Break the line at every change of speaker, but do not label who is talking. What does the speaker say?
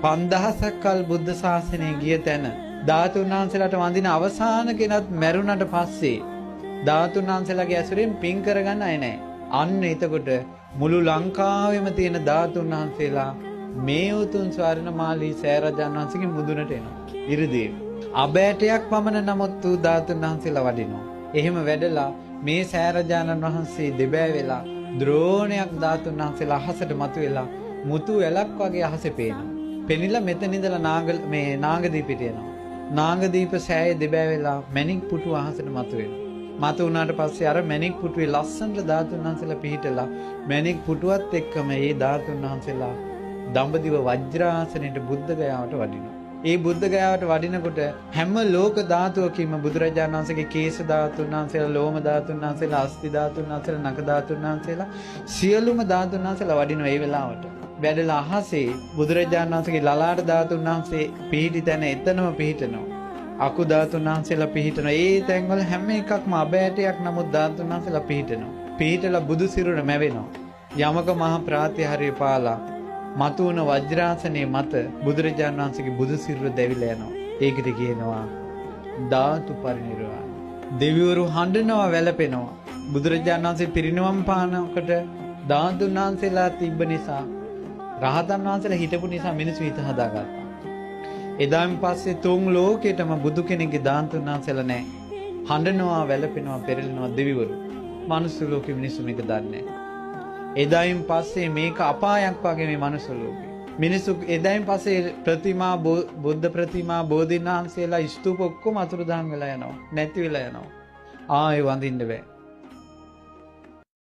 5000ක් කල් බුද්ධ ශාසනය ගිය තැන ධාතුන් වහන්සේලාට වඳින අවසාන කෙනත් මැරුණට පස්සේ ධාතුන් වහන්සේලාගේ ඇසුරෙන් පින් කරගන්න අය නැහැ. අන්න එතකොට මුළු ලංකාවෙම තියෙන ධාතුන් වහන්සේලා මේ උතුම් ස්වර්ණමාලී සෑරජාණන් වහන්සේගේ මුදුනට එනවා. ඉරිදීව. අබෑටයක් පමණ නමුත් තු ධාතුන් වහන්සේලා වඩිනවා. එහෙම වැඩලා මේ සෑරජාණන් වහන්සේ දෙබෑ වෙලා ද්‍රෝණයක් ධාතුන් වහන්සේලා අහසට මතුවෙලා මුතු වැලක් වගේ අහසේ පේනවා. පෙනිලා මෙතන ඉඳලා නාගදීපිට එනවා. නාගදීප සෑයේ දෙබෑ වෙලා මණික් පුටු අහසට මතුවෙනවා. මතු වුණාට පස්සේ අර මණික් පුටුවේ ලස්සනට ධාතුන් වහන්සේලා පිහිටලා මණික් පුටුවත් එක්කම මේ ධාතුන් වහන්සේලා දඹදිව වජ්‍රාසනයේ බුද්ධ ගයාවට වඩිනවා. ඒ බුද්ධ ගයාවට වඩිනකොට හැම ලෝක ධාතුවකින්ම බුදුරජාණන් වහන්සේගේ කේශ ධාතුන් වහන්සේලා, ලෝම ධාතුන් වහන්සේලා, අස්ථි ධාතුන් වහන්සේලා, නඛ ධාතුන් වහන්සේලා සියලුම ධාතුන් වහන්සේලා වඩිනවා ඒ වෙලාවට. වැඩලා අහසේ බුදුරජාණන් වහන්සේගේ ලලාට ධාතුන් වහන්සේ පිහිටි තැන එතනම පිහිටනවා. අකු ධාතුන් වහන්සේලා පිහිටනවා. ඒ තැන්වල හැම එකක්ම අබෑටයක් නමුත් ධාතුන් වහන්සේලා පිහිටනවා. පිහිටලා බුදු සිරුර මැවෙනවා. යමක මහ ප්‍රාතිහාර්ය පාලා මතුවන වජ්‍රාසනයේ මත බුදුරජාණන් වහන්සේගේ බුදු සිරුර දැවිලා යනවා. ඒකට කියනවා ධාතු පරිනිර්වාණ. දෙවිවරු හඬනවා, වැළපෙනවා. බුදුරජාණන් වහන්සේ පිරිනිවන් පානකට ධාතුන් වහන්සේලා තිබ්බ නිසා, රහතන් වහන්සේලා හිටපු නිසා මිනිස්සු හිත හදාගත්තා. එදාන් පස්සේ තුන් ලෝකෙටම බුදු කෙනෙක්ගේ ධාතුන් වහන්සේලා නැහැ. හඬනවා, වැළපෙනවා, පෙරලෙනවා දෙවිවරු. මනුස්ස ලෝකෙ මිනිස්සු මේක දන්නේ නැහැ. එදායින් පස්සේ මේක අපායක් වගේ මේ මනුස්ස ලෝකේ. මිනිස්සු එදායින් පස්සේ ප්‍රතිමා, බුද්ධ ප්‍රතිමා, බෝධීන් වහන්සේලා ස්තූප ඔක්කොම අතුරුදහන් වෙලා යනවා. නැති වෙලා යනවා. ආයෙ වඳින්න බෑ.